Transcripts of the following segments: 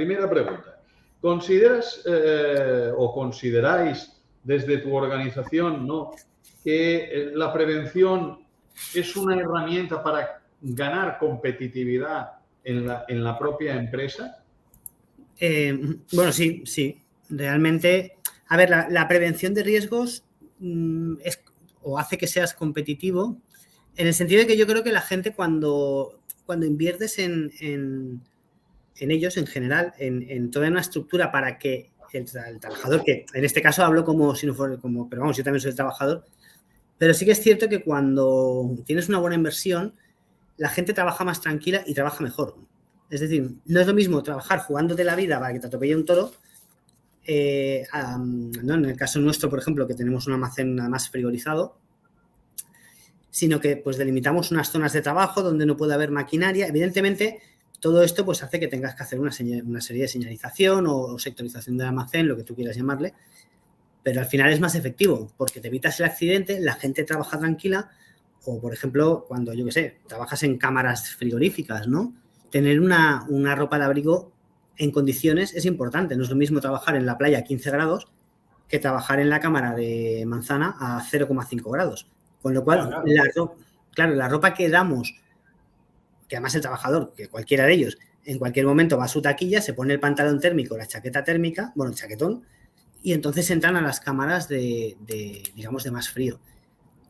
Primera pregunta. ¿Consideras o consideráis desde tu organización, ¿no?, que la prevención es una herramienta para ganar competitividad en la propia empresa? Bueno, sí. Realmente, a ver, la prevención de riesgos o hace que seas competitivo, en el sentido de que yo creo que la gente cuando inviertes en ellos en general, en toda una estructura para que el trabajador, que en este caso hablo como si no fuera como, pero vamos, yo también soy trabajador, pero sí que es cierto que cuando tienes una buena inversión, la gente trabaja más tranquila y trabaja mejor. Es decir, no es lo mismo trabajar jugándote la vida para que te atropelle un toro, ¿no? En el caso nuestro, por ejemplo, que tenemos un almacén además frigorizado, sino que pues delimitamos unas zonas de trabajo donde no puede haber maquinaria. Evidentemente, todo esto pues hace que tengas que hacer una serie de señalización o sectorización del almacén, lo que tú quieras llamarle, pero al final es más efectivo porque te evitas el accidente, la gente trabaja tranquila. O, por ejemplo, cuando, yo qué sé, trabajas en cámaras frigoríficas, ¿no? Tener una ropa de abrigo en condiciones es importante. No es lo mismo trabajar en la playa a 15 grados que trabajar en la cámara de manzana a 0,5 grados. Con lo cual, la ropa que damos, que además el trabajador, que cualquiera de ellos, en cualquier momento va a su taquilla, se pone el pantalón térmico, la chaqueta térmica, bueno, el chaquetón, y entonces entran a las cámaras digamos, de más frío.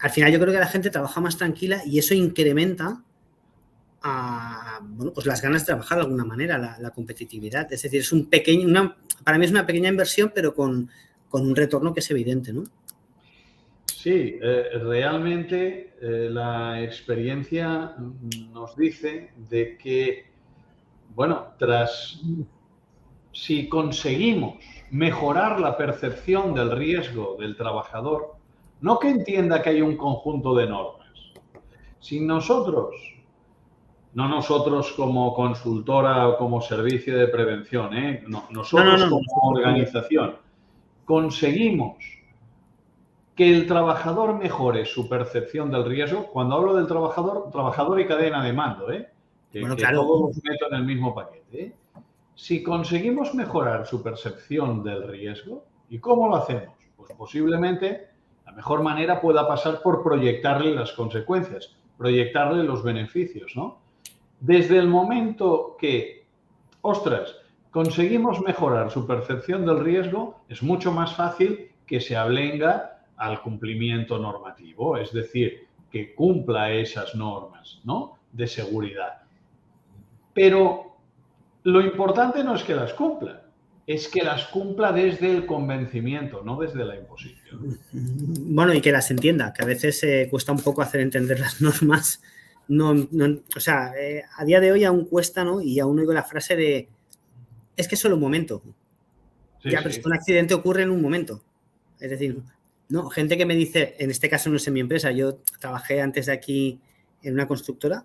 Al final yo creo que la gente trabaja más tranquila y eso incrementa pues las ganas de trabajar de alguna manera, la competitividad. Es decir, para mí es una pequeña inversión, pero con un retorno que es evidente, ¿no? Sí, realmente la experiencia nos dice de que, bueno, si conseguimos mejorar la percepción del riesgo del trabajador, no que entienda que hay un conjunto de normas, si nosotros, no nosotros como consultora o como servicio de prevención, nosotros como organización, conseguimos que el trabajador mejore su percepción del riesgo. Cuando hablo del trabajador y cadena de mando, que claro, todos los meto en el mismo paquete. Si conseguimos mejorar su percepción del riesgo, ¿y cómo lo hacemos? Pues posiblemente la mejor manera pueda pasar por proyectarle las consecuencias, proyectarle los beneficios, ¿no? Desde el momento que, conseguimos mejorar su percepción del riesgo, es mucho más fácil que se abstenga al cumplimiento normativo, es decir, que cumpla esas normas, ¿no?, de seguridad. Pero lo importante no es que las cumpla, es que las cumpla desde el convencimiento, no desde la imposición. Bueno, y que las entienda, que a veces cuesta un poco hacer entender las normas. O sea, a día de hoy aún cuesta, ¿no? Y aún oigo la frase de, es que es solo un momento. Sí, ya, pero es que un accidente ocurre en un momento. Es decir, no, gente que me dice, en este caso no es en mi empresa, yo trabajé antes de aquí en una constructora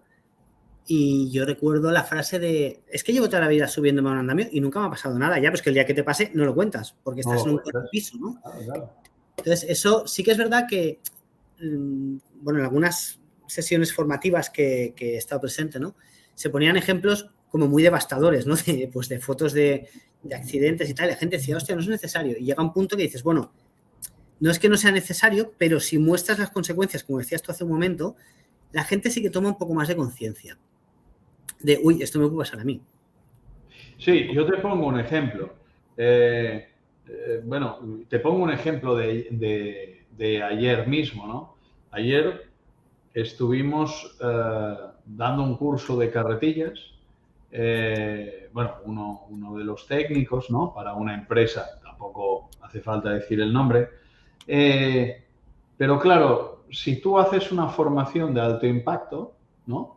y yo recuerdo la frase de, es que llevo toda la vida subiéndome a un andamio y nunca me ha pasado nada, ya, pues que el día que te pase no lo cuentas, porque estás en un cuarto piso, ¿no? Claro. Entonces, eso sí que es verdad que, bueno, en algunas sesiones formativas que he estado presente, ¿no?, se ponían ejemplos como muy devastadores, ¿no?, de fotos de accidentes y tal, y la gente decía, hostia, no es necesario. Y llega un punto que dices, bueno, no es que no sea necesario, pero si muestras las consecuencias, como decías tú hace un momento, la gente sí que toma un poco más de conciencia de, uy, esto me puede pasar a mí. Sí, yo te pongo un ejemplo. Bueno, te pongo un ejemplo de ayer mismo, ¿no? Ayer estuvimos dando un curso de carretillas, bueno, uno de los técnicos, ¿no?, para una empresa, tampoco hace falta decir el nombre, pero claro, si tú haces una formación de alto impacto, ¿no?,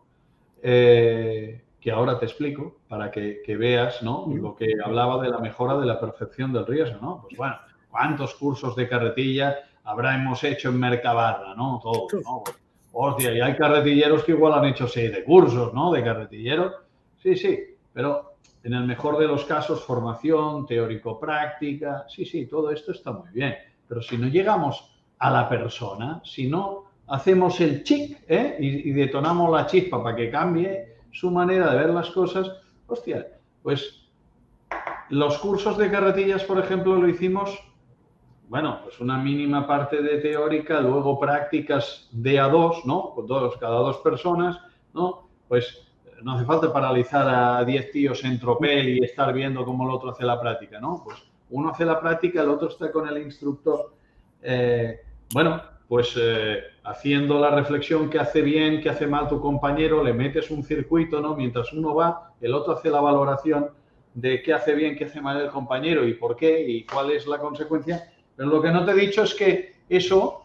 que ahora te explico para que veas, ¿no?, lo que hablaba de la mejora de la percepción del riesgo, ¿no? Pues bueno, ¿cuántos cursos de carretilla hemos hecho en Mercabarna, ¿no? Todos, ¿no? Pues, hostia, y hay carretilleros que igual han hecho 7 cursos, ¿no?, de carretilleros. Sí, pero en el mejor de los casos, formación, teórico-práctica, sí, todo esto está muy bien. Pero si no llegamos a la persona, si no hacemos el chic, y detonamos la chispa para que cambie su manera de ver las cosas, hostia, pues Los cursos de carretillas, por ejemplo, lo hicimos, bueno, pues una mínima parte de teórica, luego prácticas de a dos, ¿no? Con cada 2 personas, ¿no? Pues no hace falta paralizar a 10 tíos en tropel y estar viendo cómo el otro hace la práctica, ¿no? Pues uno hace la práctica, el otro está con el instructor. Bueno, pues haciendo la reflexión que hace bien, que hace mal tu compañero, le metes un circuito, ¿no? Mientras uno va, el otro hace la valoración de qué hace bien, qué hace mal el compañero y por qué y cuál es la consecuencia. Pero lo que no te he dicho es que eso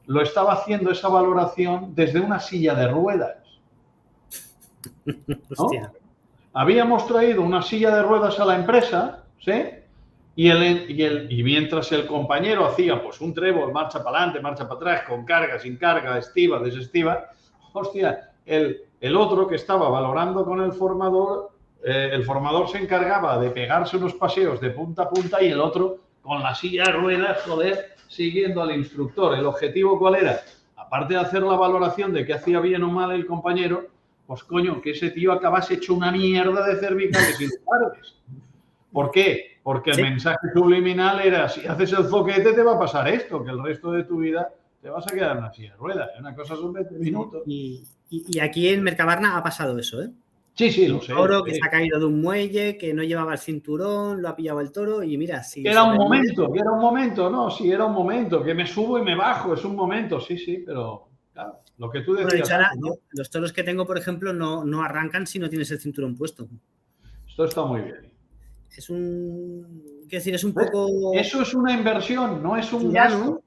lo estaba haciendo, esa valoración, desde una silla de ruedas, ¿no? Hostia. Habíamos traído una silla de ruedas a la empresa, ¿sí? Y mientras el compañero hacía pues un trébol, marcha para adelante, marcha para atrás, con carga, sin carga, estiva, desestiva, hostia, el otro que estaba valorando con el formador se encargaba de pegarse unos paseos de punta a punta y el otro con la silla de ruedas, joder, siguiendo al instructor. ¿El objetivo cuál era? Aparte de hacer la valoración de qué hacía bien o mal el compañero, pues coño, que ese tío acabase hecho una mierda de cervicales y lumbares. ¿Por qué? Porque el mensaje subliminal era, si haces el zoquete te va a pasar esto, que el resto de tu vida te vas a quedar en una silla de ruedas. Una cosa son 20 minutos. Y aquí en Mercabarna ha pasado eso, ¿eh? Sí, lo sé. Un toro que se ha caído de un muelle, que no llevaba el cinturón, lo ha pillado el toro y mira, si... Era un momento, ¿no? Sí, era un momento, que me subo y me bajo, es un momento, sí, pero claro, lo que tú decías. Bueno, ¿no? Los toros que tengo, por ejemplo, no arrancan si no tienes el cinturón puesto. Esto está muy bien. Es un poco... Eso es una inversión, no es un tirano, gasto.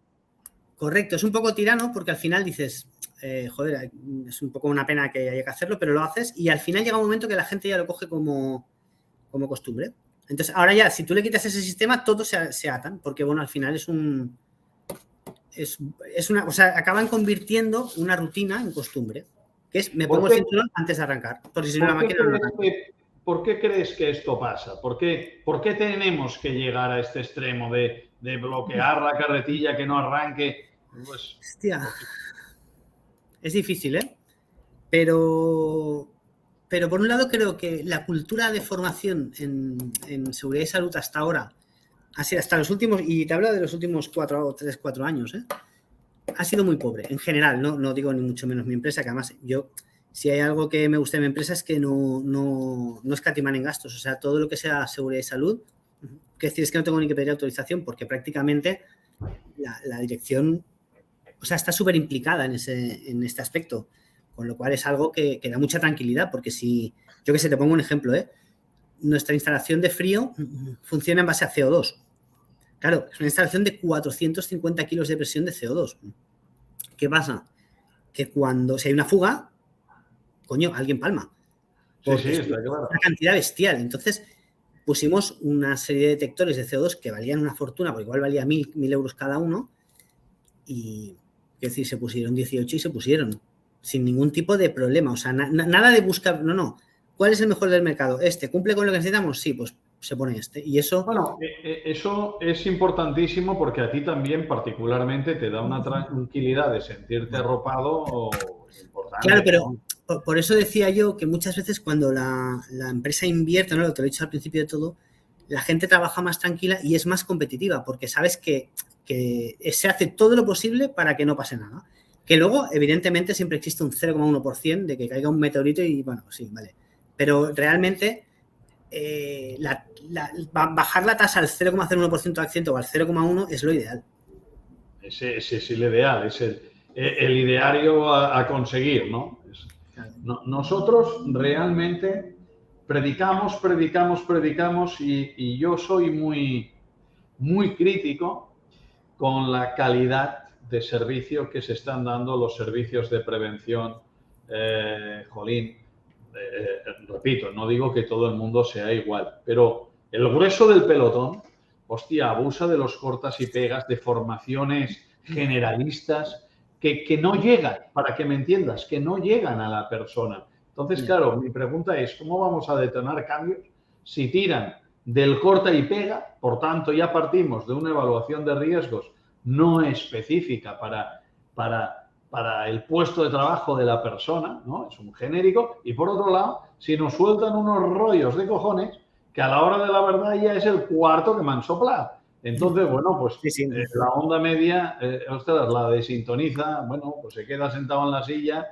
Correcto, es un poco tirano porque al final dices, joder, es un poco una pena que haya que hacerlo, pero lo haces y al final llega un momento que la gente ya lo coge como costumbre. Entonces, ahora ya, si tú le quitas ese sistema, todos se atan, porque bueno, al final o sea, acaban convirtiendo una rutina en costumbre, que es, me pongo el cinturón antes de arrancar, porque si no la máquina no arranca. ¿Por qué crees que esto pasa? ¿Por qué tenemos que llegar a este extremo de bloquear la carretilla, que no arranque? Pues... Hostia. Es difícil, ¿eh? Pero por un lado creo que la cultura de formación en seguridad y salud hasta ahora ha sido hasta los últimos, y te hablo de los últimos 4 años, ¿eh? Ha sido muy pobre, en general, no digo ni mucho menos mi empresa, que además si hay algo que me gusta de mi empresa es que no escatiman en gastos, o sea, todo lo que sea seguridad y salud, que decir es que no tengo ni que pedir autorización porque prácticamente la dirección, o sea, está súper implicada en este aspecto, con lo cual es algo que da mucha tranquilidad, porque si, yo que sé, te pongo un ejemplo, nuestra instalación de frío funciona en base a CO2. Claro, es una instalación de 450 kilos de presión de CO2. ¿Qué pasa? Que si hay una fuga, coño, alguien palma. Sí, está claro. Una cantidad bestial. Entonces, pusimos una serie de detectores de CO2 que valían una fortuna, porque igual valía 1.000 euros cada uno, y, es decir, se pusieron 18 y se pusieron sin ningún tipo de problema. O sea, nada de buscar, no. ¿Cuál es el mejor del mercado? ¿Cumple con lo que necesitamos? Sí, pues se pone este. Y eso... Bueno, eso es importantísimo porque a ti también particularmente te da una tranquilidad de sentirte arropado importante. Claro, pero por eso decía yo que muchas veces cuando la empresa invierte, ¿no? Lo que te lo he dicho al principio de todo, la gente trabaja más tranquila y es más competitiva porque sabes que se hace todo lo posible para que no pase nada. Que luego, evidentemente, siempre existe un 0,1% de que caiga un meteorito y, bueno, sí, vale. Pero realmente, bajar la tasa al 0,01% de accidente o al 0,1% es lo ideal. Ese es el ideal, es el ideario a conseguir, ¿no? Nosotros realmente predicamos y yo soy muy, muy crítico con la calidad de servicio que se están dando los servicios de prevención. Repito, no digo que todo el mundo sea igual, pero el grueso del pelotón, hostia, abusa de los cortas y pegas, de formaciones generalistas que no llegan, para que me entiendas, que no llegan a la persona. Entonces, claro, mi pregunta es, ¿cómo vamos a detonar cambios si tiran del corta y pega? Por tanto, ya partimos de una evaluación de riesgos no específica para el puesto de trabajo de la persona, ¿no? Es un genérico. Y por otro lado, si nos sueltan unos rollos de cojones que a la hora de la verdad ya es el cuarto que me han soplado. Entonces, bueno, pues la onda media, ostras, la desintoniza, bueno, pues se queda sentado en la silla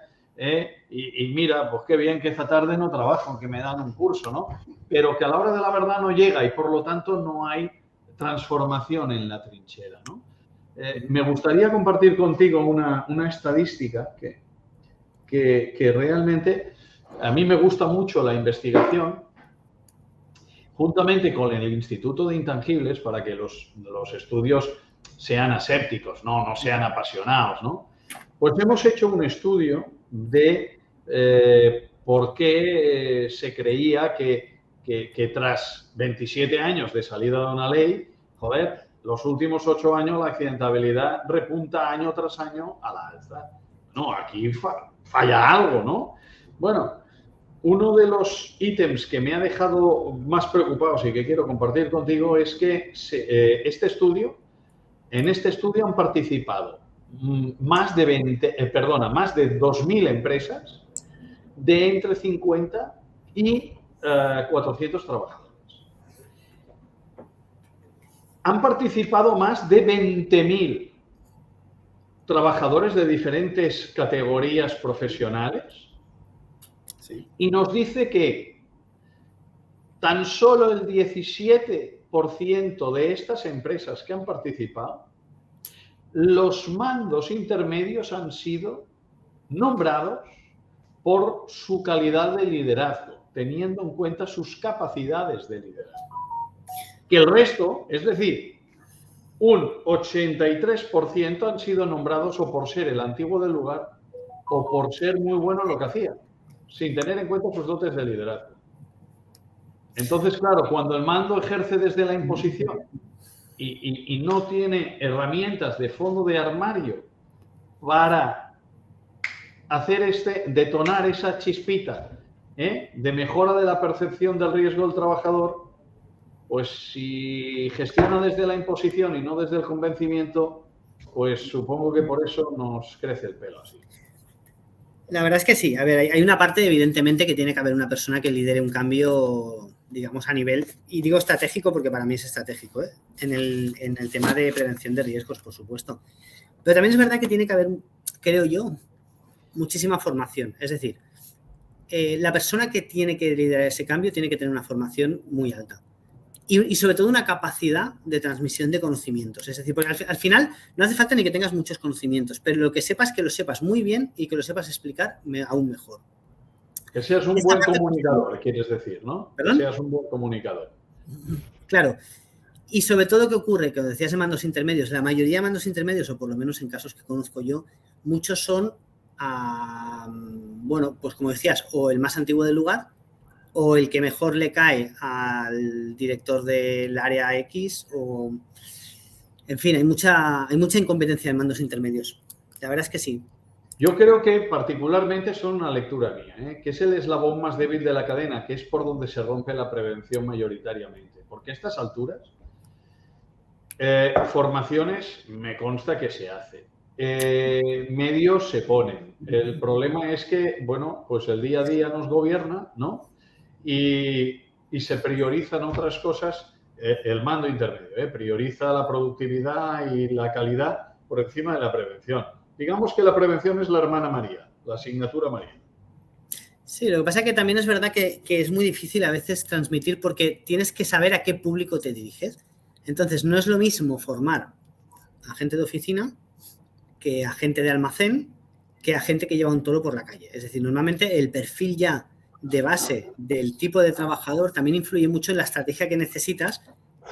y mira, pues qué bien que esta tarde no trabajo, que me dan un curso, ¿no? Pero que a la hora de la verdad no llega y por lo tanto no hay transformación en la trinchera, ¿no? Me gustaría compartir contigo una estadística que realmente a mí me gusta mucho la investigación, juntamente con el Instituto de Intangibles, para que los estudios sean asépticos, no sean apasionados, ¿no? Pues hemos hecho un estudio de por qué se creía que tras 27 años de salida de una ley, joder, los últimos 8 años la accidentabilidad repunta año tras año a la alza. No, aquí falla algo, ¿no? Bueno, uno de los ítems que me ha dejado más preocupado y que quiero compartir contigo es que en este estudio han participado más de 2.000 empresas de entre 50 y 400 trabajadores. Han participado más de 20.000 trabajadores de diferentes categorías profesionales. Y nos dice que tan solo el 17% de estas empresas que han participado, los mandos intermedios han sido nombrados por su calidad de liderazgo, teniendo en cuenta sus capacidades de liderazgo. Que el resto, es decir, un 83% han sido nombrados o por ser el antiguo del lugar o por ser muy bueno en lo que hacían, sin tener en cuenta sus dotes de liderazgo. Entonces, claro, cuando el mando ejerce desde la imposición y no tiene herramientas de fondo de armario para hacer detonar esa chispita de mejora de la percepción del riesgo del trabajador, pues si gestiona desde la imposición y no desde el convencimiento, pues supongo que por eso nos crece el pelo así. La verdad es que sí. A ver, hay una parte, evidentemente, que tiene que haber una persona que lidere un cambio, digamos, a nivel, y digo estratégico porque para mí es estratégico, en el tema de prevención de riesgos, por supuesto. Pero también es verdad que tiene que haber, creo yo, muchísima formación. Es decir, la persona que tiene que liderar ese cambio tiene que tener una formación muy alta. Y sobre todo una capacidad de transmisión de conocimientos. Es decir, porque al final no hace falta ni que tengas muchos conocimientos, pero lo que sepas, que lo sepas muy bien y que lo sepas explicar aún mejor. Que seas un buen comunicador, quieres decir, ¿no? ¿Perdón? Que seas un buen comunicador. Claro. Y sobre todo, ¿qué ocurre? Que decías en mandos intermedios. La mayoría de mandos intermedios, o por lo menos en casos que conozco yo, muchos son, bueno, pues como decías, o el más antiguo del lugar, o el que mejor le cae al director del área X, o en fin, hay mucha incompetencia en mandos intermedios. La verdad es que sí. Yo creo que particularmente son una lectura mía, que es el eslabón más débil de la cadena, que es por donde se rompe la prevención mayoritariamente. Porque a estas alturas, formaciones me consta que se hacen. Medios se ponen. El problema es que, bueno, pues el día a día nos gobierna, ¿no? Y se priorizan otras cosas, el mando intermedio, prioriza la productividad y la calidad por encima de la prevención. Digamos que la prevención es la hermana María, la asignatura María. Sí, lo que pasa es que también es verdad que es muy difícil a veces transmitir porque tienes que saber a qué público te diriges. Entonces, no es lo mismo formar a gente de oficina que a gente de almacén, que a gente que lleva un toro por la calle. Es decir, normalmente el perfil ya de base del tipo de trabajador también influye mucho en la estrategia que necesitas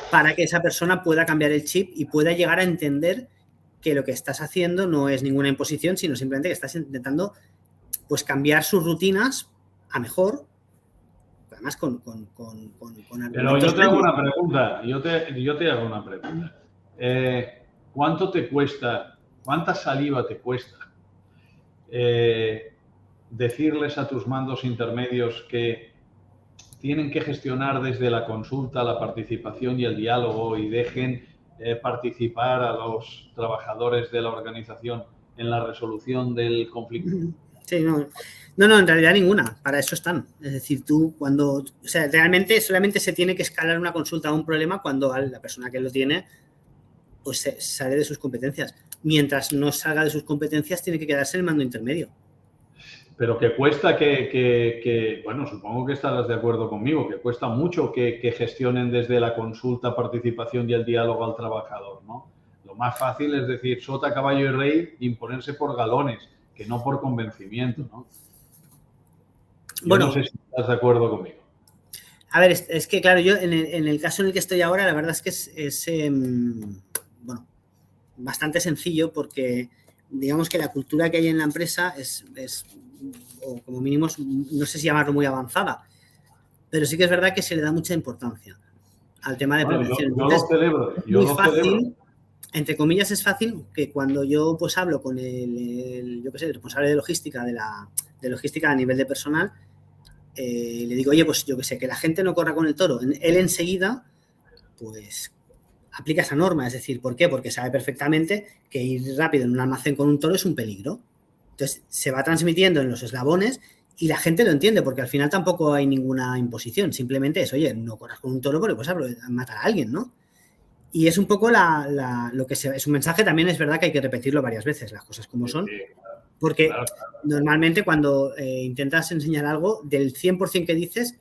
para que esa persona pueda cambiar el chip y pueda llegar a entender que lo que estás haciendo no es ninguna imposición, sino simplemente que estás intentando pues cambiar sus rutinas a mejor, además con Pero yo te hago una pregunta, yo te hago una pregunta. ¿Cuánto te cuesta, cuánta saliva te cuesta decirles a tus mandos intermedios que tienen que gestionar desde la consulta, la participación y el diálogo y dejen participar a los trabajadores de la organización en la resolución del conflicto? Sí, no, en realidad ninguna, para eso están. Es decir, tú cuando, o sea, realmente solamente se tiene que escalar una consulta a un problema cuando la persona que lo tiene pues sale de sus competencias. Mientras no salga de sus competencias, tiene que quedarse en el mando intermedio. Pero que cuesta bueno, supongo que estarás de acuerdo conmigo, que cuesta mucho que gestionen desde la consulta, participación y el diálogo al trabajador, ¿no? Lo más fácil es decir, sota, caballo y rey, imponerse por galones, que no por convencimiento, ¿no? Yo no sé si estás de acuerdo conmigo. A ver, es que claro, yo en el caso en el que estoy ahora, la verdad es que es bueno, bastante sencillo porque digamos que la cultura que hay en la empresa es o como mínimo, no sé si llamarlo muy avanzada, pero sí que es verdad que se le da mucha importancia al tema de prevención. Yo lo celebro, yo lo celebro. Entre comillas, es fácil que cuando yo pues hablo con el responsable de logística de logística a nivel de personal, le digo, oye, pues yo que sé, que la gente no corra con el toro. Él enseguida, pues aplica esa norma. Es decir, ¿por qué? Porque sabe perfectamente que ir rápido en un almacén con un toro es un peligro. Entonces, se va transmitiendo en los eslabones y la gente lo entiende, porque al final tampoco hay ninguna imposición. Simplemente es, oye, no corras con un toro porque puedes matar a alguien, ¿no? Y es un poco lo que es un mensaje. También es verdad que hay que repetirlo varias veces, las cosas como son. Porque normalmente cuando intentas enseñar algo, del 100% que dices,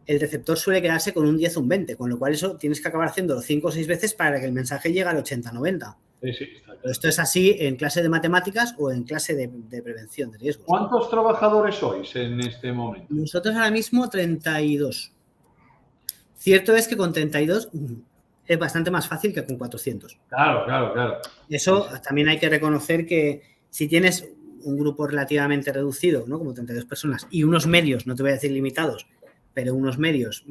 el receptor suele quedarse con un 10 o un 20, con lo cual eso tienes que acabar haciéndolo 5 o 6 veces para que el mensaje llegue al 80-90. Sí, está claro. Esto es así en clase de matemáticas o en clase de prevención de riesgos. ¿Cuántos trabajadores sois en este momento? Nosotros ahora mismo 32. Cierto es que con 32 es bastante más fácil que con 400. Claro. Eso también hay que reconocer que si tienes un grupo relativamente reducido, ¿no? Como 32 personas, y unos medios, no te voy a decir limitados, pero unos medios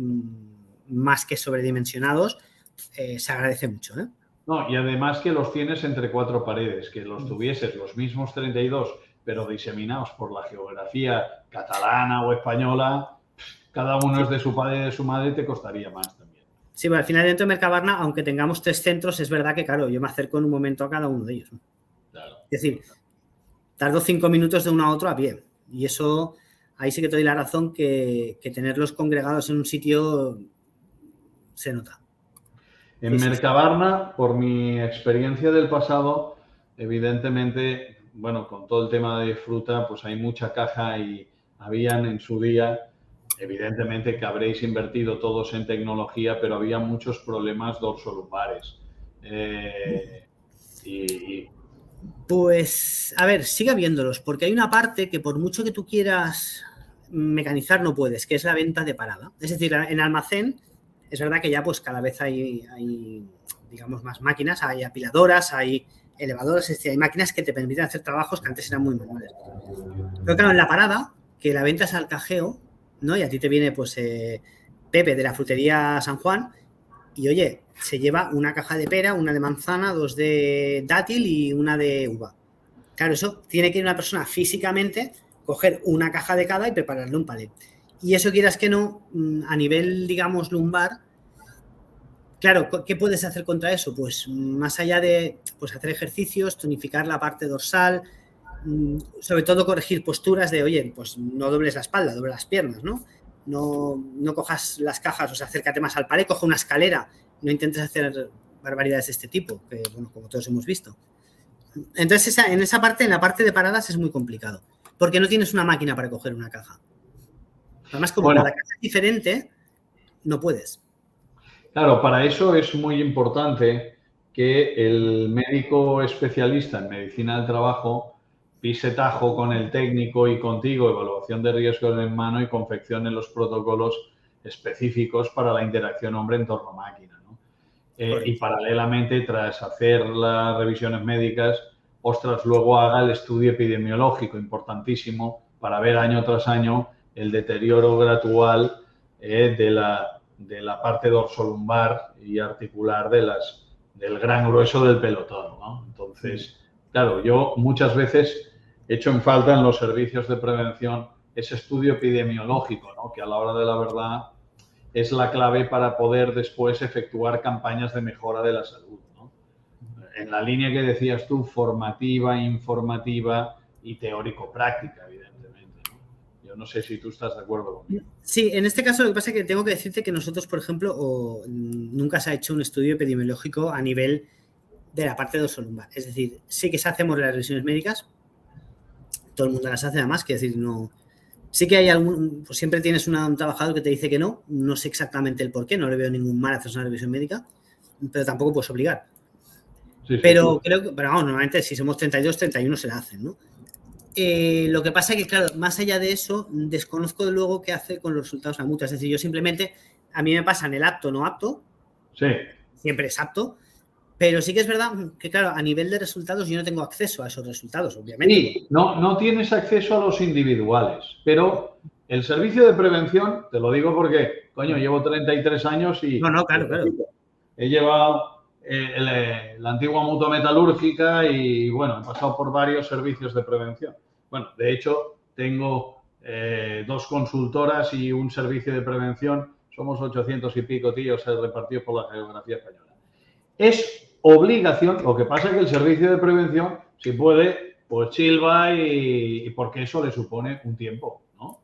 más que sobredimensionados, se agradece mucho, ¿eh? No, y además que los tienes entre cuatro paredes, que los tuvieses los mismos 32, pero diseminados por la geografía catalana o española, cada uno es de su padre y de su madre, te costaría más también. Sí, pero al final dentro de Mercabarna, aunque tengamos 3 centros, es verdad que, claro, yo me acerco en un momento a cada uno de ellos, ¿no? Claro. Es decir, tardo 5 minutos de uno a otro a pie. Y eso, ahí sí que te doy la razón que tenerlos congregados en un sitio se nota. En Mercabarna, por mi experiencia del pasado, evidentemente, bueno, con todo el tema de fruta, pues hay mucha caja y habían en su día, evidentemente que habréis invertido todos en tecnología, pero había muchos problemas dorsolumbares. Pues, a ver, sigue habiéndolos, porque hay una parte que por mucho que tú quieras mecanizar no puedes, que es la venta de parada. Es decir, en almacén es verdad que ya pues cada vez hay digamos, más máquinas, hay apiladoras, hay elevadoras, es decir, hay máquinas que te permiten hacer trabajos que antes eran muy manuales. Pero claro, en la parada, que la venta es al cajeo, ¿no? Y a ti te viene pues Pepe de la frutería San Juan y oye, se lleva una caja de pera, una de manzana, 2 de dátil y una de uva. Claro, eso tiene que ir una persona físicamente, coger una caja de cada y prepararle un palet. Y eso, quieras que no, a nivel, digamos, lumbar, claro, ¿qué puedes hacer contra eso? Pues más allá de pues, hacer ejercicios, tonificar la parte dorsal, sobre todo corregir posturas de, oye, pues no dobles la espalda, doble las piernas, ¿no? No cojas las cajas, o sea, acércate más al palet, coge una escalera, no intentes hacer barbaridades de este tipo, que, bueno, como todos hemos visto. Entonces, en esa parte, en la parte de paradas es muy complicado, porque no tienes una máquina para coger una caja. Además, como cada caja es diferente, no puedes. Claro, para eso es muy importante que el médico especialista en medicina del trabajo pise tajo con el técnico y contigo, evaluación de riesgos en mano y confeccione los protocolos específicos para la interacción hombre-entorno-máquina, ¿no? Y paralelamente, tras hacer las revisiones médicas, ostras, luego haga el estudio epidemiológico, importantísimo, para ver año tras año el deterioro gradual de la parte dorsolumbar y articular del gran grueso del pelotón, ¿no? Entonces, claro, yo muchas veces echo en falta en los servicios de prevención ese estudio epidemiológico, ¿no? Que a la hora de la verdad es la clave para poder después efectuar campañas de mejora de la salud, ¿no? En la línea que decías tú, formativa, informativa y teórico-práctica, evidentemente. Yo no sé si tú estás de acuerdo conmigo. Sí, en este caso lo que pasa es que tengo que decirte que nosotros, por ejemplo, nunca se ha hecho un estudio epidemiológico a nivel de la parte dorsolumbar. Es decir, sí que se hacemos las revisiones médicas, todo el mundo las hace además, quiero decir, no... Sí que hay pues siempre tienes un trabajador que te dice que no sé exactamente el por qué, no le veo ningún mal hacer una revisión médica, pero tampoco puedes obligar. Sí, pero creo que, vamos, normalmente si somos 32, 31 se la hacen, ¿no? Lo que pasa es que, claro, más allá de eso, desconozco luego qué hace con los resultados a la mutua. Es decir, yo simplemente, a mí me pasan el apto, no apto. Sí. Siempre es apto. Pero sí que es verdad que, claro, a nivel de resultados yo no tengo acceso a esos resultados, obviamente. Sí, no tienes acceso a los individuales, pero el servicio de prevención, te lo digo porque, coño, llevo 33 años y... No, claro. He llevado la antigua mutua metalúrgica y, bueno, he pasado por varios servicios de prevención. Bueno, de hecho, tengo 2 consultoras y un servicio de prevención. Somos 800 y pico tíos repartidos por la geografía española. Es obligación, lo que pasa es que el servicio de prevención, si puede, pues chilva y porque eso le supone un tiempo, ¿no?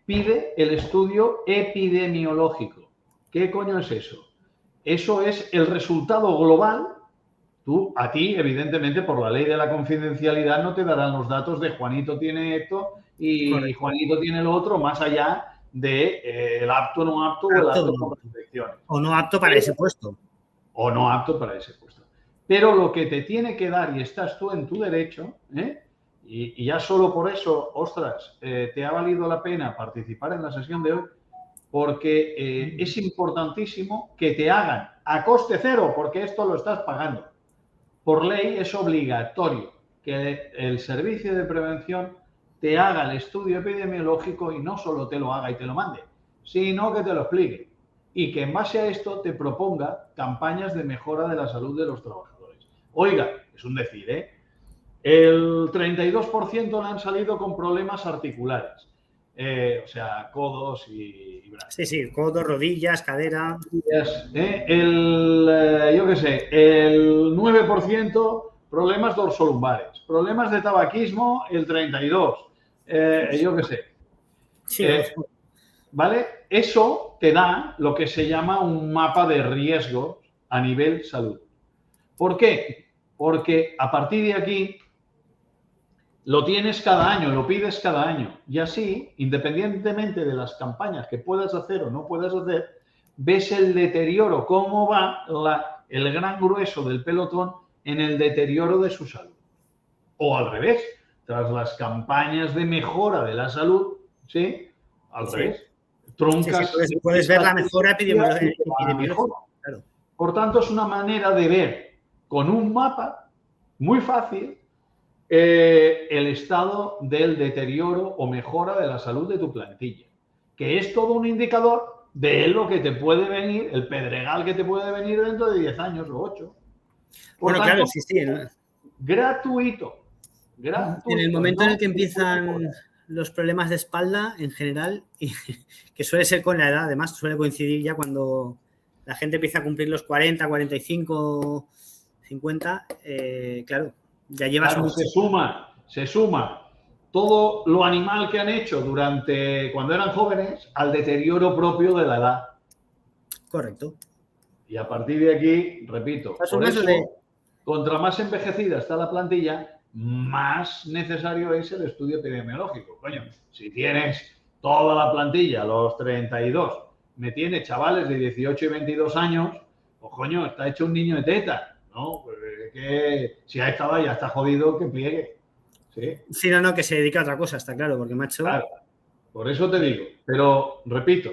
Pide el estudio epidemiológico. ¿Qué coño es eso? Eso es el resultado global. A ti, evidentemente, por la ley de la confidencialidad, no te darán los datos de Juanito tiene esto y correcto, Juanito tiene lo otro, más allá de el apto, no apto o el apto con restricciones. O no apto para ese puesto. O no apto para ese puesto. Pero lo que te tiene que dar, y estás tú en tu derecho, y ya solo por eso, ostras, te ha valido la pena participar en la sesión de hoy, porque es importantísimo que te hagan a coste cero, porque esto lo estás pagando. Por ley es obligatorio que el servicio de prevención te haga el estudio epidemiológico y no solo te lo haga y te lo mande, sino que te lo explique y que en base a esto te proponga campañas de mejora de la salud de los trabajadores. Oiga, es un decir, el 32% le han salido con problemas articulares. O sea, codos y brazos. Sí, codos, rodillas, cadera. Yo qué sé, el 9% problemas dorsolumbares. Problemas de tabaquismo, el 32%. Yo qué sé. Sí, ¿vale? Eso te da lo que se llama un mapa de riesgos a nivel salud. ¿Por qué? Porque a partir de aquí lo tienes cada año, lo pides cada año. Y así, independientemente de las campañas que puedas hacer o no puedas hacer, ves el deterioro, cómo va el gran grueso del pelotón en el deterioro de su salud. O al revés, tras las campañas de mejora de la salud, ¿sí? Al revés. Truncas. Sí, puedes ver la mejora epidemiológica. Claro. Por tanto, es una manera de ver con un mapa muy fácil el estado del deterioro o mejora de la salud de tu plantilla, que es todo un indicador de lo que te puede venir, el pedregal que te puede venir dentro de 10 años o 8. Bueno, tanto, claro, sí. Gratuito. En el momento en el que empiezan los problemas de espalda, en general, que suele ser con la edad, además, suele coincidir ya cuando la gente empieza a cumplir los 40, 45, 50, claro, ya llevas mucho. Se suma todo lo animal que han hecho cuando eran jóvenes al deterioro propio de la edad. Correcto. Y a partir de aquí, repito, por eso, contra más envejecida está la plantilla, más necesario es el estudio epidemiológico. Coño, si tienes toda la plantilla, los 32, me tiene chavales de 18 y 22 años, pues coño, está hecho un niño de teta, ¿no? Pues que si a esta edad ya está jodido, que pliegue. Sí, no, que se dedica a otra cosa, está claro, porque macho... Claro, por eso te digo. Pero, repito,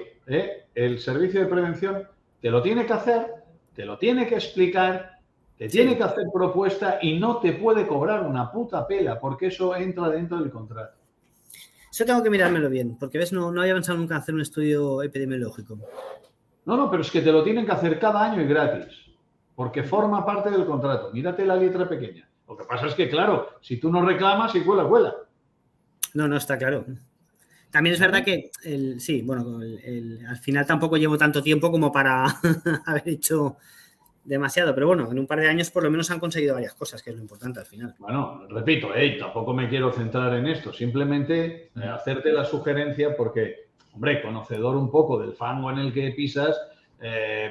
el servicio de prevención te lo tiene que hacer, te lo tiene que explicar, te tiene que hacer propuesta y no te puede cobrar una puta pela, porque eso entra dentro del contrato. Eso tengo que mirármelo bien, porque ves, no había pensado nunca en hacer un estudio epidemiológico. No, pero es que te lo tienen que hacer cada año y gratis, porque forma parte del contrato. Mírate la letra pequeña. Lo que pasa es que, claro, si tú no reclamas, y cuela. No, está claro. También es verdad que, al final tampoco llevo tanto tiempo como para haber hecho demasiado, pero bueno, en un par de años por lo menos han conseguido varias cosas, que es lo importante al final. Bueno, repito, tampoco me quiero centrar en esto, simplemente hacerte la sugerencia porque, hombre, conocedor un poco del fango en el que pisas,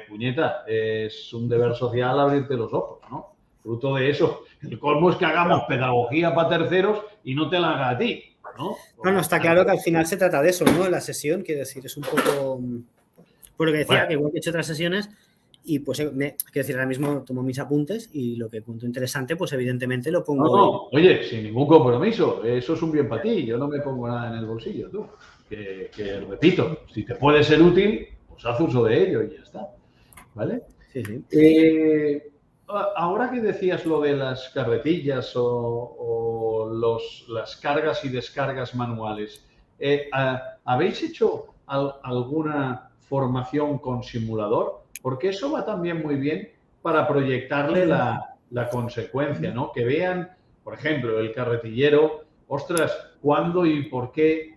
puñeta, es un deber social abrirte los ojos, ¿no? Fruto de eso. El colmo es que hagamos pedagogía para terceros y no te la haga a ti, ¿no? No, está claro que al final se trata de eso, ¿no? La sesión, quiero decir, es un poco... Por lo que decía, que igual que he hecho otras sesiones y pues, quiero decir, ahora mismo tomo mis apuntes y lo que cuento interesante, pues evidentemente lo pongo... No, oye, sin ningún compromiso, eso es un bien para ti, yo no me pongo nada en el bolsillo, tú. Que repito, si te puede ser útil, pues haz uso de ello y ya está, ¿vale? Sí, sí. Ahora que decías lo de las carretillas o las cargas y descargas manuales, ¿habéis hecho alguna formación con simulador? Porque eso va también muy bien para proyectarle la consecuencia, ¿no? Que vean, por ejemplo, el carretillero, ostras, ¿cuándo y por qué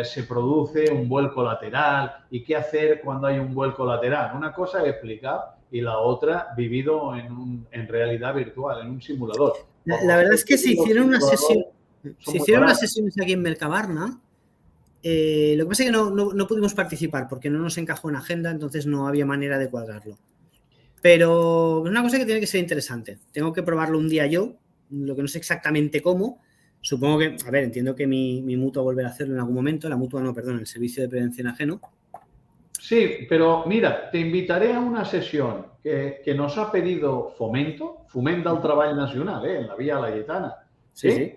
se produce un vuelco lateral y qué hacer cuando hay un vuelco lateral? Una cosa es explicar y la otra vivido en realidad virtual, en un simulador. La verdad es que se hicieron unas sesiones aquí en Mercabarna. Lo que pasa es que no pudimos participar porque no nos encajó en agenda, entonces no había manera de cuadrarlo. Pero es una cosa que tiene que ser interesante. Tengo que probarlo un día yo, lo que no sé exactamente cómo. Supongo que, a ver, entiendo que mi mutua volverá a hacerlo en algún momento. La mutua no, perdón, el servicio de prevención ajeno. Sí, pero mira, te invitaré a una sesión que nos ha pedido Fomenta el Treball Nacional, en la Vía Laietana. Sí.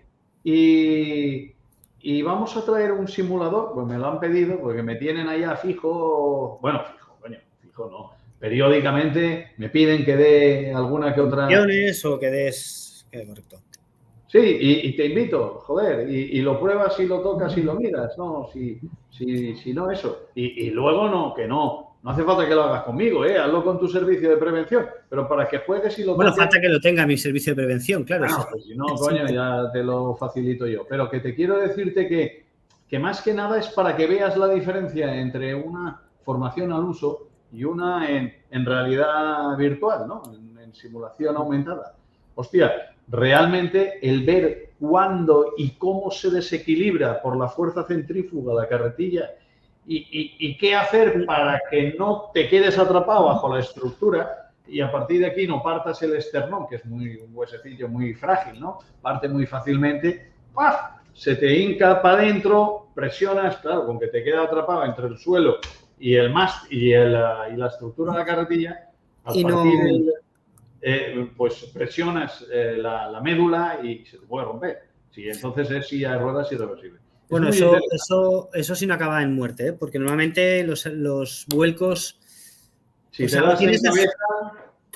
Y vamos a traer un simulador, pues me lo han pedido, porque me tienen allá fijo no. Periódicamente me piden que dé alguna que otra... O que des... correcto. Sí, y te invito, joder, y lo pruebas y lo tocas y lo miras, ¿no? Si no, eso. Y luego no hace falta que lo hagas conmigo, hazlo con tu servicio de prevención, pero para que juegues y lo toques... Bueno, falta que lo tenga mi servicio de prevención, claro. Bueno, pues si no, coño, ya te lo facilito yo. Pero que te quiero decirte que más que nada es para que veas la diferencia entre una formación al uso y una en realidad virtual, ¿no? En simulación aumentada. Hostia, realmente el ver cuándo y cómo se desequilibra por la fuerza centrífuga la carretilla y qué hacer para que no te quedes atrapado bajo la estructura y a partir de aquí no partas el esternón, que es un huesecillo muy frágil, ¿no? Parte muy fácilmente, ¡paf! Se te hinca para adentro, presionas, claro, con que te queda atrapado entre el suelo y el mast y la estructura de la carretilla, pues presionas la médula y se te puede romper. Sí, entonces es silla de ruedas irreversible. Bueno, eso sí no acaba en muerte, porque normalmente los vuelcos... Si te das en cabeza...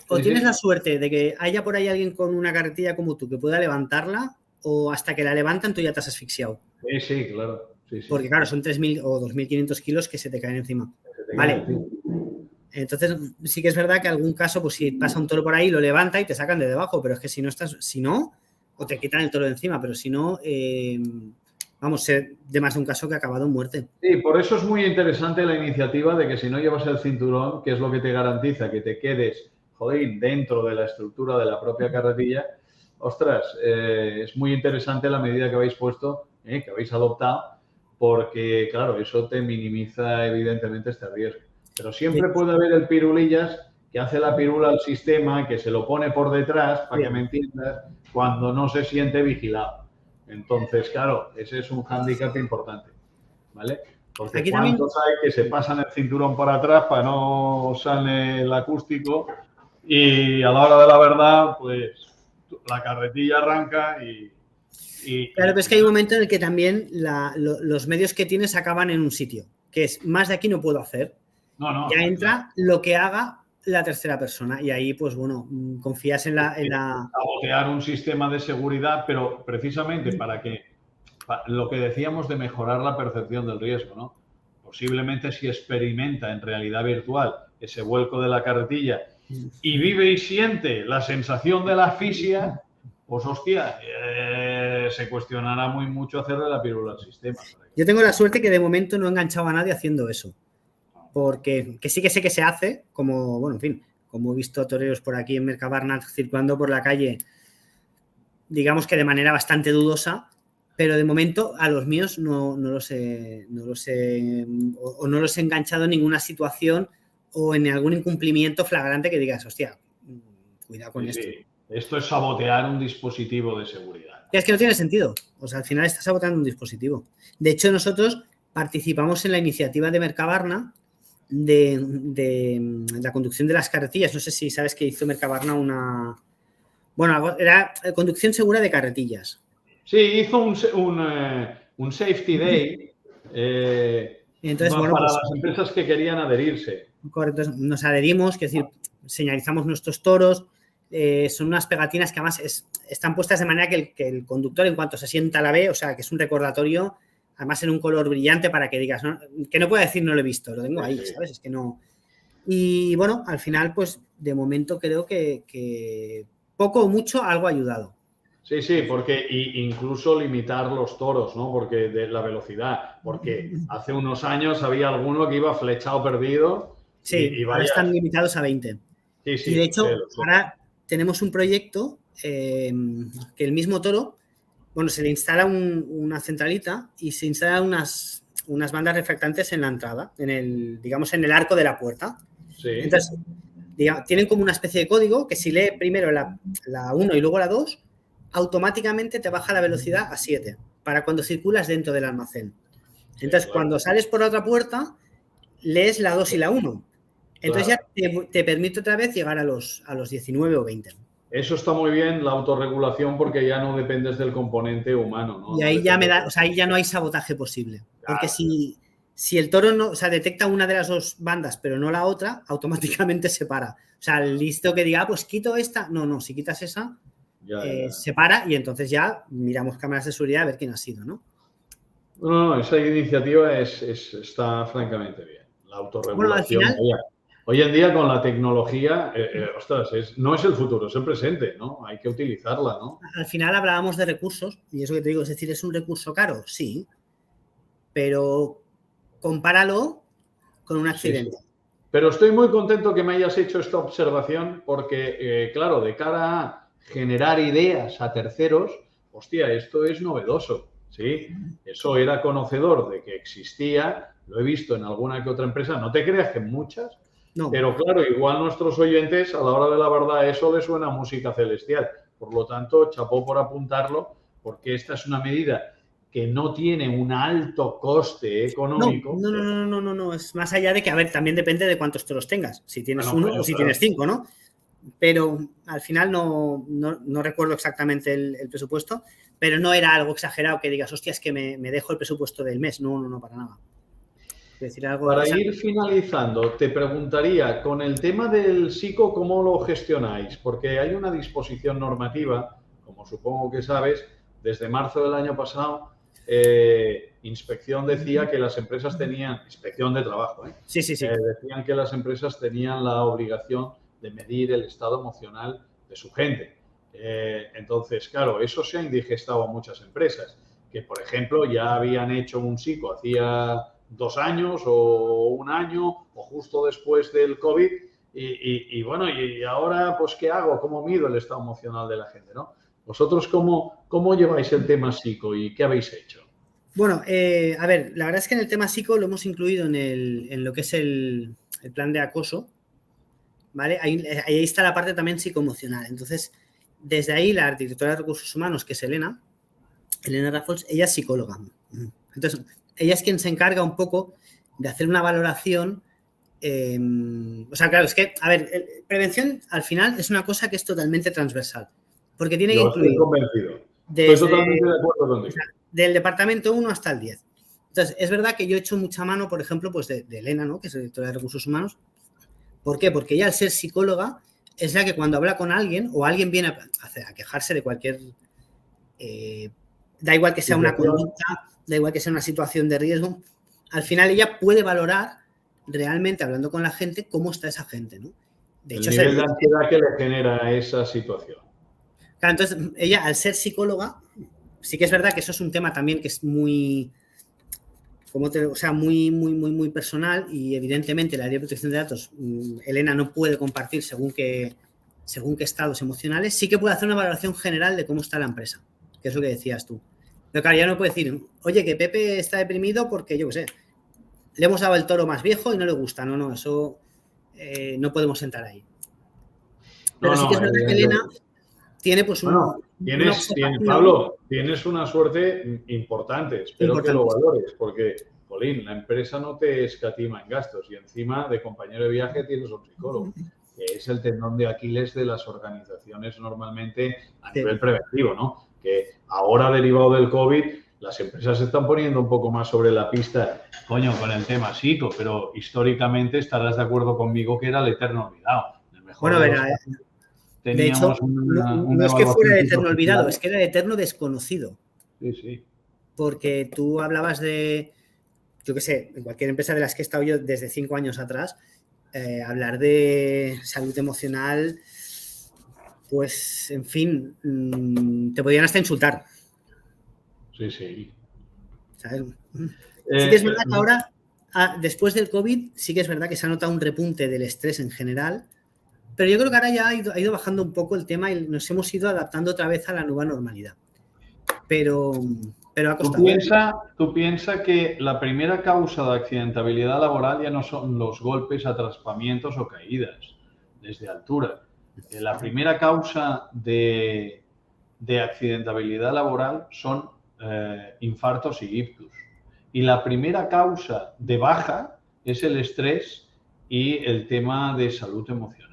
O tienes la suerte de que haya por ahí alguien con una carretilla como tú que pueda levantarla, o hasta que la levantan tú ya te has asfixiado. Sí, claro. Sí. Porque claro, son 3.000 o 2.500 kilos que se te caen encima. Vale. Entonces sí que es verdad que en algún caso, pues si pasa un toro por ahí, lo levanta y te sacan de debajo, pero es que si no, o te quitan el toro de encima, pero si no, vamos, sé de más de un caso que ha acabado en muerte. Sí, por eso es muy interesante la iniciativa de que si no llevas el cinturón, que es lo que te garantiza que te quedes, joder, dentro de la estructura de la propia carretilla, ostras, es muy interesante la medida que habéis puesto, que habéis adoptado, porque, claro, eso te minimiza evidentemente este riesgo. Pero siempre puede haber el pirulillas que hace la pirula al sistema, que se lo pone por detrás, para que me entiendas, cuando no se siente vigilado. Entonces, claro, ese es un hándicap importante, ¿vale? Porque aquí cuántos hay que se pasan el cinturón por atrás para no sale el acústico y a la hora de la verdad, pues la carretilla arranca y claro, pero es que hay un momento en el que también los medios que tienes acaban en un sitio, que es más de aquí no puedo hacer. Ya entra lo que haga la tercera persona y ahí, pues bueno, confías en la... Sabotear un sistema de seguridad, pero precisamente para lo que decíamos de mejorar la percepción del riesgo, ¿no? Posiblemente si experimenta en realidad virtual ese vuelco de la carretilla y vive y siente la sensación de la asfixia, pues hostia, se cuestionará muy mucho hacerle la pirula al sistema. Yo tengo la suerte que de momento no he enganchado a nadie haciendo eso. Porque que sí que sé que se hace, como, bueno, en fin, como he visto toreros por aquí en Mercabarna circulando por la calle, digamos que de manera bastante dudosa, pero de momento a los míos no los he enganchado en ninguna situación o en algún incumplimiento flagrante que digas, hostia, cuidado con esto. Sí. Esto es sabotear un dispositivo de seguridad. Es que no tiene sentido. O sea, al final estás saboteando un dispositivo. De hecho, nosotros participamos en la iniciativa de Mercabarna de la conducción de las carretillas. No sé si sabes que hizo Mercabarna una... Bueno, era conducción segura de carretillas. Sí, hizo un Safety Day Entonces, para las empresas que querían adherirse. Correcto, nos adherimos, es decir, señalizamos nuestros toros. Son unas pegatinas que además están puestas de manera que el conductor, en cuanto se sienta, la ve, o sea, que es un recordatorio, además en un color brillante para que digas, ¿no? Que no pueda decir no lo he visto, lo tengo ahí, ¿sabes? Es que no... Y bueno, al final, pues de momento creo que poco o mucho algo ha ayudado. Sí, sí, porque incluso limitar los toros, ¿no? Porque de la velocidad, porque hace unos años había alguno que iba flechado perdido. Sí, y ahora están limitados a 20. Sí, sí, y de hecho, ahora tenemos un proyecto que el mismo toro, bueno, se le instala una centralita y se instalan unas bandas reflectantes en la entrada, digamos, en el arco de la puerta. Sí. Entonces, tienen como una especie de código que si lee primero la 1 y luego la 2, automáticamente te baja la velocidad a 7 para cuando circulas dentro del almacén. Entonces, claro, cuando sales por la otra puerta, lees la 2 y la 1. Entonces claro, ya te permite otra vez llegar a los 19 o 20. Eso está muy bien, la autorregulación, porque ya no dependes del componente humano, ¿no? Y ahí ahí ya no hay sabotaje posible. Claro. Porque si el toro no, o sea, detecta una de las dos bandas, pero no la otra, automáticamente se para. O sea, el listo que diga, pues quito esta. No, si quitas esa, se para y entonces ya miramos cámaras de seguridad a ver quién ha sido, ¿no? No, esa iniciativa está francamente bien. La autorregulación. Bueno, al final, hoy en día con la tecnología, ostras, no es el futuro, es el presente, ¿no? Hay que utilizarla, ¿no? Al final hablábamos de recursos, y eso que te digo, es decir, ¿es un recurso caro? Sí, pero compáralo con un accidente. Sí. Pero estoy muy contento que me hayas hecho esta observación porque, claro, de cara a generar ideas a terceros, hostia, esto es novedoso, ¿sí? Eso era conocedor de que existía, lo he visto en alguna que otra empresa, no te creas que en muchas, no. Pero claro, igual nuestros oyentes a la hora de la verdad eso les suena música celestial. Por lo tanto, chapó por apuntarlo, porque esta es una medida que no tiene un alto coste económico. No, es más allá de que, a ver, también depende de cuántos toros tengas, si tienes uno o si tienes 5, ¿no? Pero al final no recuerdo exactamente el presupuesto, pero no era algo exagerado que digas, hostia, es que me dejo el presupuesto del mes. No, para nada. Es decir, algo para ir finalizando, te preguntaría, con el tema del psico, ¿cómo lo gestionáis? Porque hay una disposición normativa, como supongo que sabes, desde marzo del año pasado, Inspección decía que las empresas tenían, Inspección de Trabajo, sí. Decían que las empresas tenían la obligación de medir el estado emocional de su gente. Entonces, claro, eso se ha indigestado a muchas empresas, que por ejemplo ya habían hecho un psico hacía 2 años o 1 año o justo después del COVID y bueno, y ahora pues ¿qué hago? ¿Cómo mido el estado emocional de la gente, no? ¿Vosotros cómo lleváis el tema psico y qué habéis hecho? Bueno, a ver, la verdad es que en el tema psico lo hemos incluido en lo que es el plan de acoso, ¿vale? Ahí está la parte también psicoemocional. Entonces, desde ahí la directora de Recursos Humanos, que es Elena Rafols, ella es psicóloga. Entonces, ella es quien se encarga un poco de hacer una valoración. O sea, claro, es que, a ver, prevención al final es una cosa que es totalmente transversal. Porque tiene que incluir. Estoy convencido. Estoy totalmente de acuerdo contigo. O sea, del departamento 1 hasta el 10. Entonces, es verdad que yo he hecho mucha mano, por ejemplo, pues de Elena, ¿no? Que es directora de Recursos Humanos. ¿Por qué? Porque ella, al ser psicóloga, es la que cuando habla con alguien o alguien viene a quejarse de cualquier... da igual que sea una conducta, da igual que sea una situación de riesgo, al final ella puede valorar realmente, hablando con la gente, cómo está esa gente, ¿no? De hecho, el nivel de ansiedad que le genera esa situación. Claro, entonces, ella, al ser psicóloga, sí que es verdad que eso es un tema también que es muy... o sea, muy personal y evidentemente la ley de protección de datos, Elena no puede compartir según qué estados emocionales, sí que puede hacer una valoración general de cómo está la empresa, que es lo que decías tú. Pero claro, ya no puede decir, oye, que Pepe está deprimido porque, yo qué sé, le hemos dado el toro más viejo y no le gusta. No, eso no podemos entrar ahí. Pero sí que es verdad que Elena tiene pues Pablo, tienes una suerte importante. Espero que lo valores, porque, jolín, la empresa no te escatima en gastos y encima de compañero de viaje tienes un psicólogo, que es el tendón de Aquiles de las organizaciones normalmente a nivel preventivo, ¿no? Que ahora, derivado del COVID, las empresas se están poniendo un poco más sobre la pista, coño, con el tema psico, pero históricamente estarás de acuerdo conmigo que era el eterno olvidado. Bueno, verá, de hecho, no es que fuera el eterno olvidado, es que era el eterno desconocido. Sí, sí. Porque tú hablabas de, yo qué sé, en cualquier empresa de las que he estado yo desde 5 años atrás, hablar de salud emocional, pues, en fin, te podían hasta insultar. Sí, sí. ¿Sabes? Sí que es verdad que ahora, después del COVID, sí que es verdad que se ha notado un repunte del estrés en general, pero yo creo que ahora ya ha ido bajando un poco el tema y nos hemos ido adaptando otra vez a la nueva normalidad. Pero ha costado. ¿Tú piensas que la primera causa de accidentabilidad laboral ya no son los golpes, atraspamientos o caídas desde altura? La primera causa de accidentabilidad laboral son infartos y ictus. Y la primera causa de baja es el estrés y el tema de salud emocional.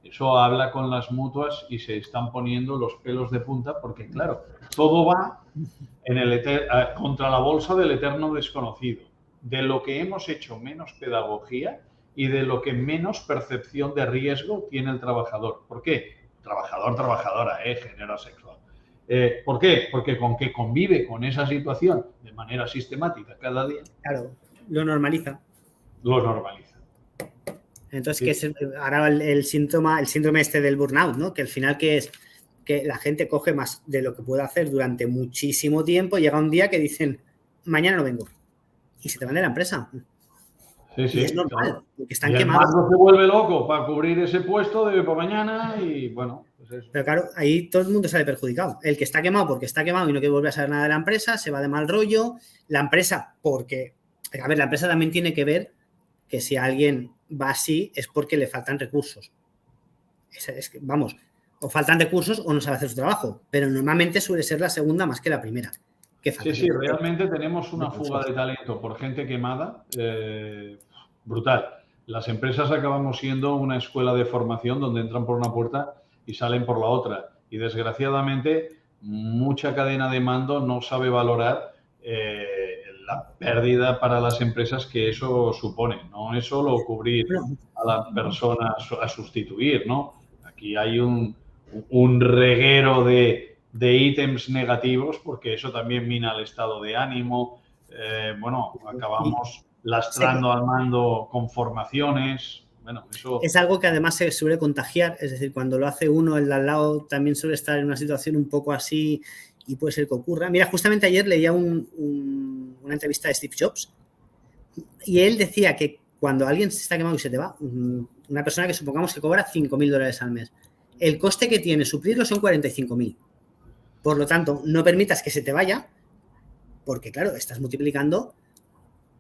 Eso habla con las mutuas y se están poniendo los pelos de punta porque, claro, todo va contra la bolsa del eterno desconocido, de lo que hemos hecho menos pedagogía y de lo que menos percepción de riesgo tiene el trabajador. ¿Por qué? Trabajadora, género sexual. ¿Por qué? Porque con que convive con esa situación de manera sistemática cada día. Claro, lo normaliza. Lo normaliza. Entonces, ¿qué es ahora el síndrome este del burnout, ¿no? Que al final, ¿qué es? Que la gente coge más de lo que puede hacer durante muchísimo tiempo, llega un día que dicen, mañana no vengo. Y se te van de la empresa. Sí, sí. Y es normal, claro, porque están y quemados. El se vuelve loco para cubrir ese puesto de para mañana y bueno, pues eso. Pero claro, ahí todo el mundo sale perjudicado. El que está quemado porque está quemado y no quiere volver a saber nada de la empresa, se va de mal rollo. La empresa, porque, a ver, la empresa también tiene que ver que si alguien va así es porque le faltan recursos. Es que, vamos, o faltan recursos o no sabe hacer su trabajo, pero normalmente suele ser la segunda más que la primera. Sí, realmente tenemos una fuga de talento por gente quemada brutal. Las empresas acabamos siendo una escuela de formación donde entran por una puerta y salen por la otra. Y desgraciadamente mucha cadena de mando no sabe valorar la pérdida para las empresas que eso supone. No es solo cubrir a la persona a sustituir, ¿no? Aquí hay un reguero de ítems negativos porque eso también mina el estado de ánimo. Acabamos lastrando al mando con formaciones. Bueno, eso... Es algo que además se suele contagiar, es decir, cuando lo hace uno, el de al lado también suele estar en una situación un poco así y puede ser que ocurra. Mira, justamente ayer leía una entrevista de Steve Jobs y él decía que cuando alguien se está quemando y se te va, una persona que supongamos que cobra $5.000 al mes, el coste que tiene suplirlo son 45.000. Por lo tanto, no permitas que se te vaya porque, claro, estás multiplicando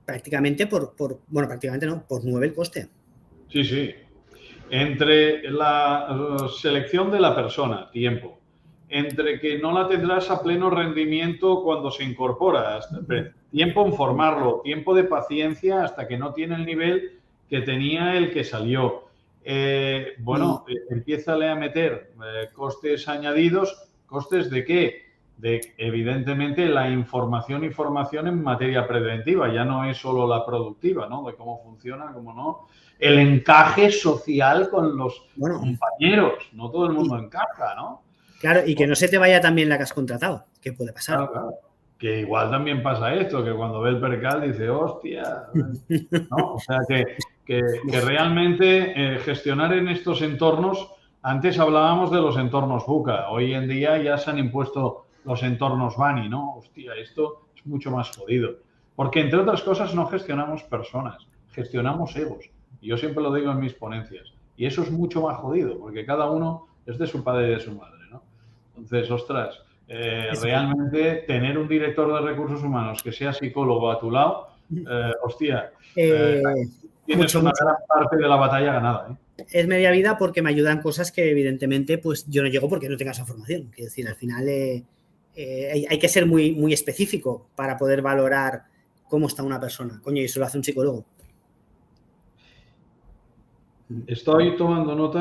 prácticamente por 9 el coste. Sí, sí. Entre la selección de la persona, tiempo, entre que no la tendrás a pleno rendimiento cuando se incorpora, tiempo en formarlo, tiempo de paciencia hasta que no tiene el nivel que tenía el que salió. Empiézale a meter costes añadidos. ¿Costes de qué? De, evidentemente, la información y formación en materia preventiva. Ya no es solo la productiva, ¿no? De cómo funciona, cómo no. El encaje social con los compañeros. No todo el mundo encaja, ¿no? Claro, y que no se te vaya también la que has contratado, que puede pasar. Claro. Que igual también pasa esto, que cuando ve el percal dice, hostia, ¿no? O sea, que realmente gestionar en estos entornos, antes hablábamos de los entornos VUCA, hoy en día ya se han impuesto los entornos BANI, ¿no? Hostia, esto es mucho más jodido. Porque, entre otras cosas, no gestionamos personas, gestionamos egos. Y yo siempre lo digo en mis ponencias. Y eso es mucho más jodido, porque cada uno es de su padre y de su madre, ¿no? Entonces, ostras, realmente tener un director de recursos humanos que sea psicólogo a tu lado, hostia, tienes una gran parte de la batalla ganada, ¿eh? Es media vida porque me ayudan cosas que evidentemente pues yo no llego porque no tenga esa formación. Quiero decir, al final hay que ser muy, muy específico para poder valorar cómo está una persona. Coño, y eso lo hace un psicólogo. Estoy tomando nota.